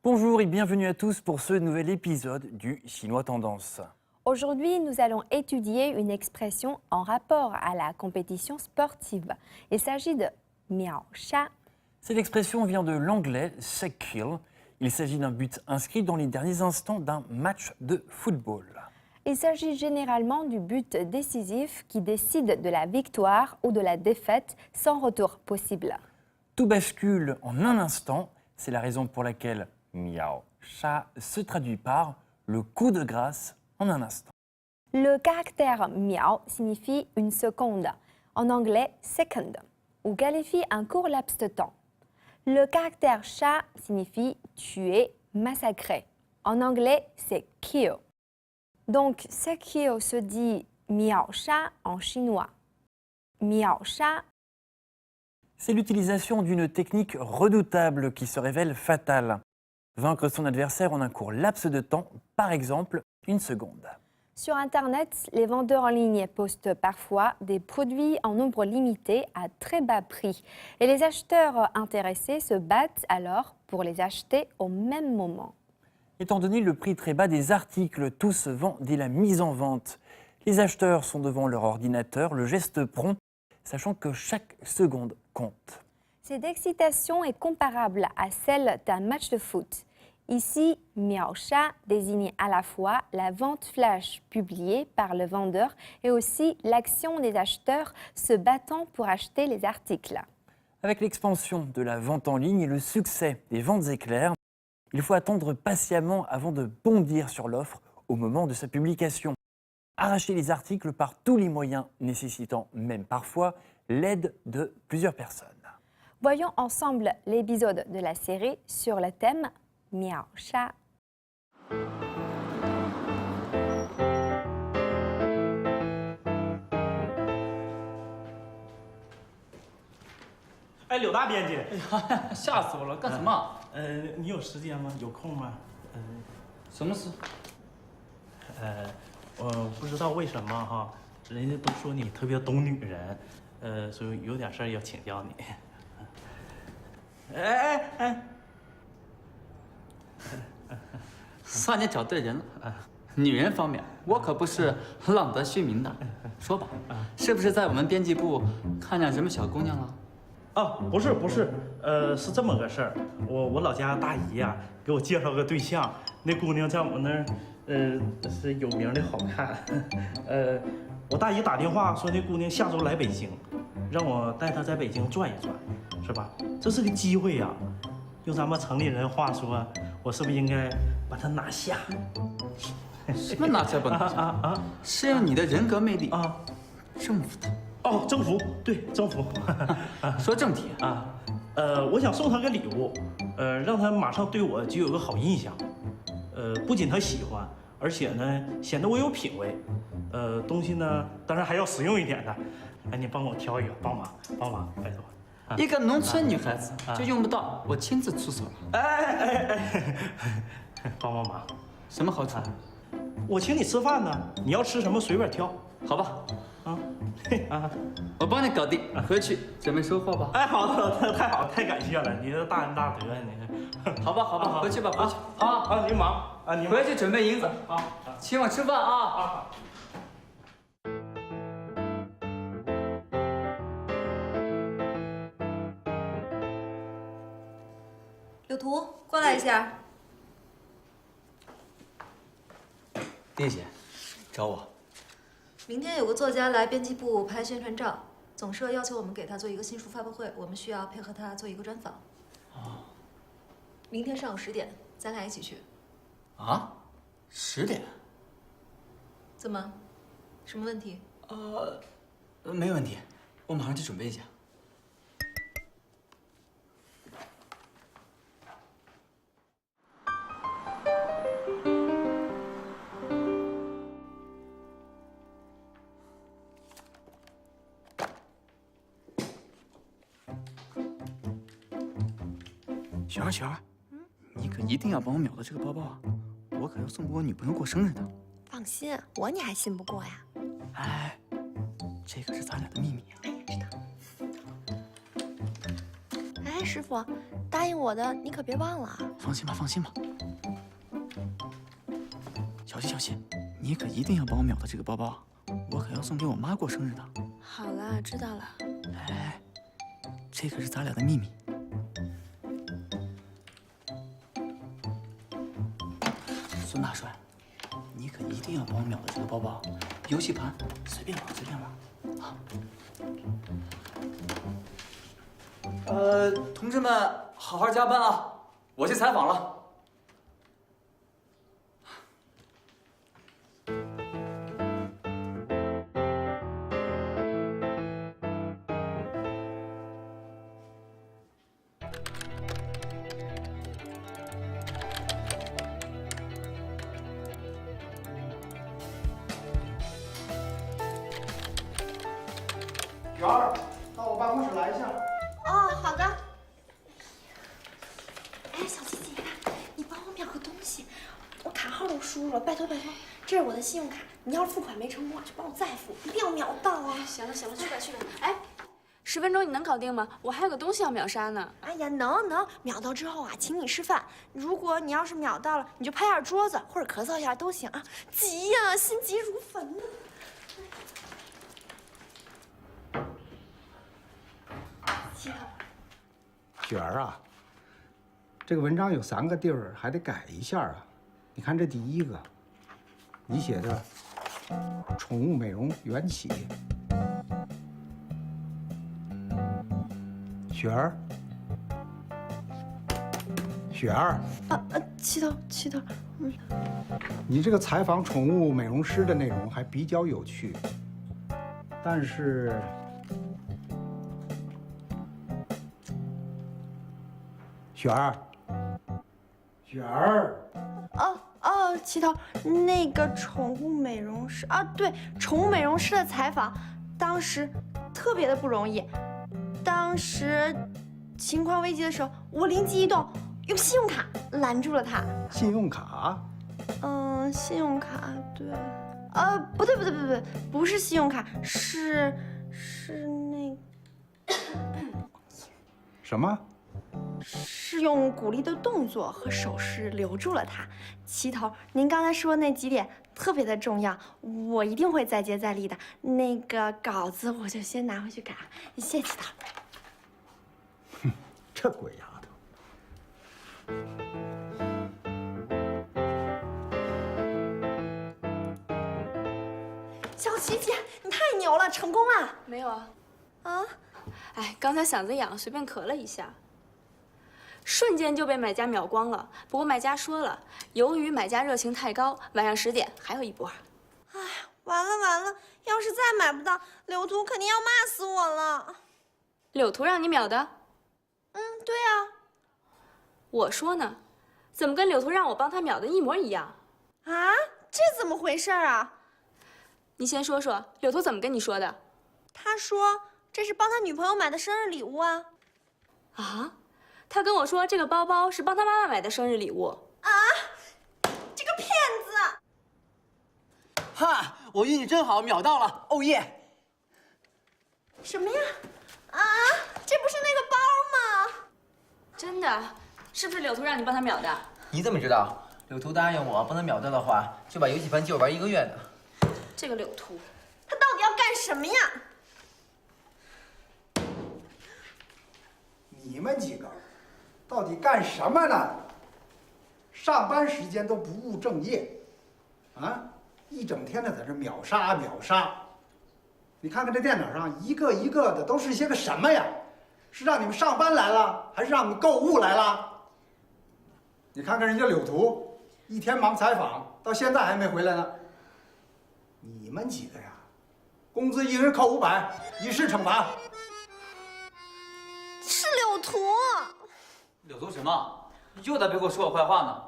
Bonjour et bienvenue à tous pour ce nouvel épisode du Chinois Tendance. Aujourd'hui, nous allons étudier une expression en rapport à la compétition sportive. Il s'agit de miao sha. Cette expression vient de l'anglais secure. Il s'agit d'un but inscrit dans les derniers instants d'un match de football. Il s'agit généralement du but décisif qui décide de la victoire ou de la défaite sans retour possible. Tout bascule en un instant. C'est la raison pour laquelle miao sha se traduit par le coup de grâce en un instant. Le caractère miao signifie une seconde, en anglais second, ou qualifie un court laps de temps. Le caractère sha signifie tuer, massacrer. En anglais, c'est kill. Donc, ce kill se dit miao sha en chinois. Miao sha. C'est l'utilisation d'une technique redoutable qui se révèle fatale. Vaincre son adversaire en un court laps de temps, par exemple une seconde. Sur Internet, les vendeurs en ligne postent parfois des produits en nombre limité à très bas prix. Et les acheteurs intéressés se battent alors pour les acheter au même moment. Étant donné le prix très bas des articles, tout se vend dès la mise en vente. Les acheteurs sont devant leur ordinateur, le geste prompt, sachant que chaque seconde compte. Cette excitation est comparable à celle d'un match de foot. Ici, miao sha désigne à la fois la vente flash publiée par le vendeur et aussi l'action des acheteurs se battant pour acheter les articles. Avec l'expansion de la vente en ligne et le succès des ventes éclairs, il faut attendre patiemment avant de bondir sur l'offre au moment de sa publication. Arracher les articles par tous les moyens nécessitant même parfois l'aide de plusieurs personnes. Voyons ensemble l'épisode de la série sur le thème miao sha. 哎，柳大编辑，吓死我了！干什么？你有时间吗？有空吗？什么事？我不知道为什么哈，人家都说你特别懂女人，所以有点事儿要请教你。哎，算你找对人了。女人方面，我可不是浪得虚名的。说吧，是不是在我们编辑部看见什么小姑娘了？ 啊，不是，是这么个事儿。我老家大姨呀、给我介绍个对象，那姑娘在我们那儿，是有名的好看。我大姨打电话说那姑娘下周来北京，让我带她在北京转一转，是吧？这是个机会呀、用咱们城里人话说，我是不是应该把她拿下？什么拿下不拿下？是用你的人格魅力啊，征服她。 哦，征服，对，征服。说正题啊，我想送她个礼物，让她马上对我就有个好印象。不仅她喜欢，而且呢，显得我有品位。东西呢，当然还要实用一点的。哎，你帮我挑一个，帮忙，拜托。一个农村女孩子就用不到，我亲自出手了。哎，帮忙。什么好处？我请你吃饭呢，你要吃什么随便挑。好吧。 啊，我帮你搞定，回去准备收货吧。哎，好的，太好，太感谢了，你这大恩大德，你。好吧，回去吧，回去啊！您忙啊，您回去准备银子啊，请我吃饭啊！有图，过来一下。丽姐，找我。 明天有个作家来编辑部拍宣传照，总社要求我们给他做一个新书发布会，我们需要配合他做一个专访。哦。明天上午10点，咱俩一起去。啊？10点？怎么？什么问题？没问题，我马上去准备一下。 雪儿，你可一定要帮我秒到这个包包啊！我可要送给我女朋友过生日的。放心，我你还信不过呀？哎，这可是咱俩的秘密。哎，师傅，答应我的，你可别忘了啊。放心吧，放心吧。小希，小希，你可一定要帮我秒到这个包包，我可要送给我妈过生日的。好了，知道了。哎，这可是咱俩的秘密。孙大帅，你可一定要帮我秒到这个包包，游戏盘随便玩，随便玩。啊。同志们，好好加班啊！我去采访了。圆儿，到我办公室来一下。哦，好的。哎，小琪姐，你帮我秒个东西，我卡号都输入了，拜托拜托，这是我的信用卡，你要是付款没成功啊，就帮我再付，一定要秒到啊！行了行了，去吧去吧。哎，10分钟你能搞定吗？我还有个东西要秒杀呢。哎呀，能秒到之后啊，请你吃饭。如果你要是秒到了，你就拍下桌子或者咳嗽一下都行啊。急呀，心急如焚呢。雪儿啊，这个文章有3个地儿还得改一下啊。你看这第一个，你写的宠物美容缘起。雪儿，雪儿，七头，你这个采访宠物美容师的内容还比较有趣，但是雪儿，雪儿，七头，那个宠物美容师啊，对，宠物美容师的采访，当时特别的不容易。当时情况危急的时候，我灵机一动，用信用卡拦住了他。信用卡？信用卡，对，不对，不是信用卡，是那什么？是用鼓励的动作和手势留住了他。七头，您刚才说那几点特别的重要，我一定会再接再厉的。那个稿子我就先拿回去改，谢谢七头。哼，这鬼丫头。小琪姐，你太牛了，成功了！没有啊。啊？哎，刚才嗓子痒，随便咳了一下。瞬间就被买家秒光了。不过买家说了，由于买家热情太高，晚上10点还有一波。哎，完了！要是再买不到，柳图肯定要骂死我了。柳图让你秒的？对啊。我说呢，怎么跟柳图让我帮他秒的一模一样？啊？这怎么回事啊？你先说说，柳图怎么跟你说的？他说这是帮他女朋友买的生日礼物啊。啊？他跟我说这个包包是帮他妈妈买的生日礼物。啊！这个骗子！哈，我运气真好，秒到了，哦耶！什么呀？啊，这不是那个包吗？真的？是不是柳图让你帮他秒的？你怎么知道？柳图答应我帮他秒到的话，就把游戏盘借我玩1个月呢。这个柳图，他到底要干什么呀？你们几个到底干什么呢？上班时间都不务正业，啊，一整天的在这秒杀。你看看这电脑上一个一个的都是些个什么呀？是让你们上班来了，还是让你们购物来了？你看看人家柳图，一天忙采访，到现在还没回来呢。你们几个呀，工资1人扣500，以示惩罚。是柳图。柳图什么？又在背后说我坏话呢？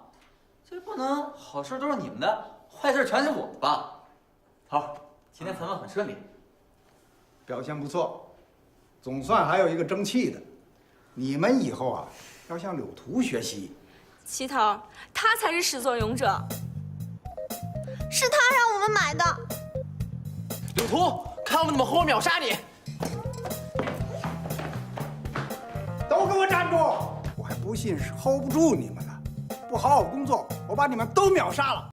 这不能，好事都是你们的，坏事全是我吧？好，今天采访很顺利，表现不错，总算还有一个争气的。你们以后啊，要向柳图学习。齐头，他才是始作俑者。是他让我们买的。柳图，看我们怎么活活秒杀你！都给我站住！我还不信是 hold 不住你们了，不好好工作，我把你们都秒杀了。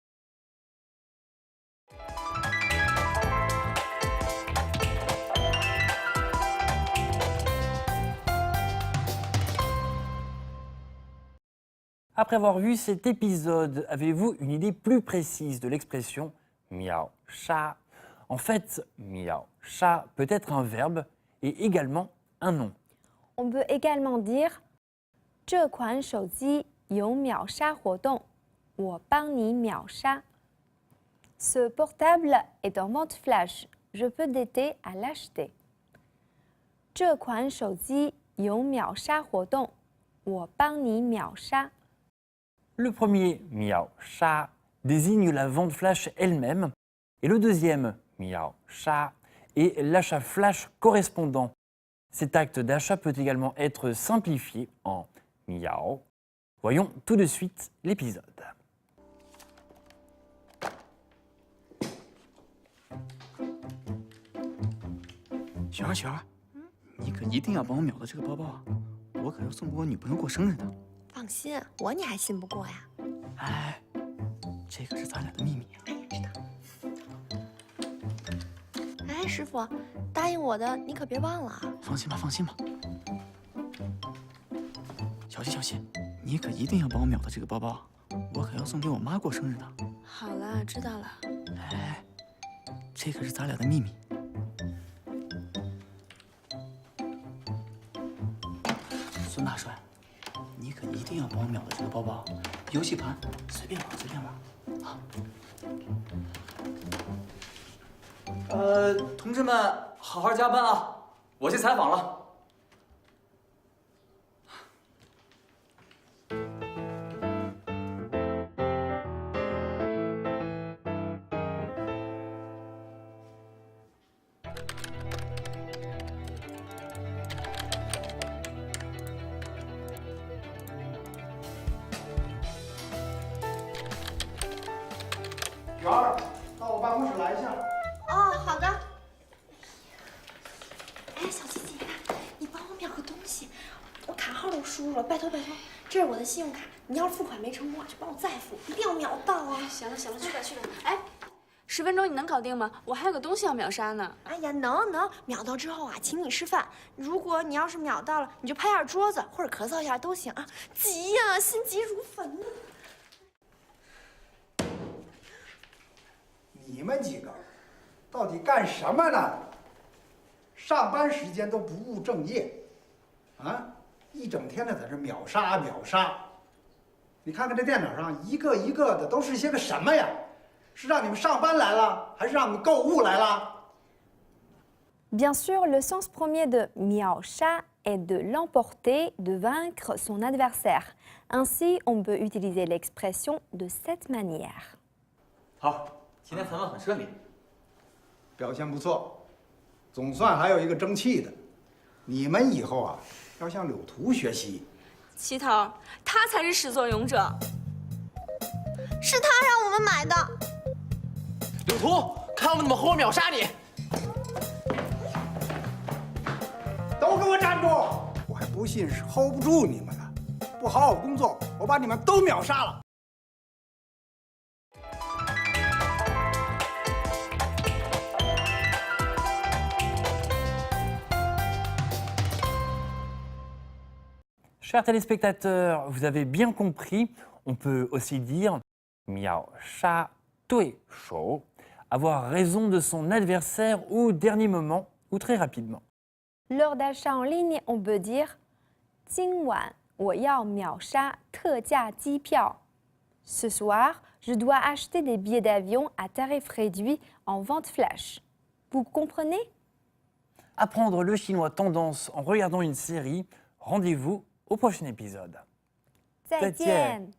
Après avoir vu cet épisode, avez-vous une idée plus précise de l'expression miao sha? En fait, miao sha peut être un verbe et également un nom. On peut également dire 这款手机有秒杀活动，我帮你秒杀。Ce portable est en vente flash. Je peux t'aider à l'acheter. 这款手机有秒杀活动，我帮你秒杀。Le premier miao sha désigne la vente flash elle-même et le deuxième miao sha est l'achat flash correspondant. Cet acte d'achat peut également être simplifié en miao. Voyons tout de suite l'épisode. 雪儿，雪儿，你可一定要帮我秒到这个包包啊！我可要送给我女朋友过生日的。放心，我你还信不过呀？哎，这可是咱俩的秘密啊！哎呀，知道。哎，师傅，答应我的你可别忘了啊！放心吧，放心吧。小心，小心，你可一定要帮我秒到这个包包啊！我可要送给我妈过生日的。好了，知道了。哎，这可是咱俩的秘密。孙大帅，你可一定要帮我秒到这个包包，游戏盘随便玩，随便玩啊！同志们，好好加班啊！我去采访了。雪儿，到我办公室来一下。哦，好的。哎，小琪琪，你帮我秒个东西，我卡号都输入了，拜托拜托，这是我的信用卡，你要是付款没成功啊，就帮我再付，一定要秒到啊！行了行了，去吧去吧。哎，10分钟你能搞定吗？我还有个东西要秒杀呢。哎呀，能，秒到之后啊，请你吃饭。如果你要是秒到了，你就拍下桌子或者咳嗽一下都行啊。急呀，心急如焚呢。你们几个到底干什么呢？上班时间都不务正业，啊，一整天的在这秒杀秒杀。你看看这电脑上一个一个的都是些个什么呀？是让你们上班来了，还是让你们购物来了？ Bien sûr, le sens premier de miao sha est de l'emporter, de vaincre son adversaire. Ainsi, on peut utiliser l'expression de cette manière. 好，今天采访很顺利。表现不错，总算还有一个争气的。你们以后啊，要向柳图学习。齐头，他才是始作俑者。是他让我们买的。柳图，看我们怎么和我秒杀你！都给我站住！我还不信是 hold 不住你们了，不好好工作，我把你们都秒杀了。Chers téléspectateurs, vous avez bien compris, on peut aussi dire miao sha tui shou, avoir raison de son adversaire au dernier moment ou très rapidement. Lors d'achat en ligne, on peut dire 今晚我要秒杀特价机票. Ce soir, je dois acheter des billets d'avion à tarif réduit en vente flash. Vous comprenez? Apprendre le chinois tendance en regardant une série, rendez-vous au prochain épisode. 再见。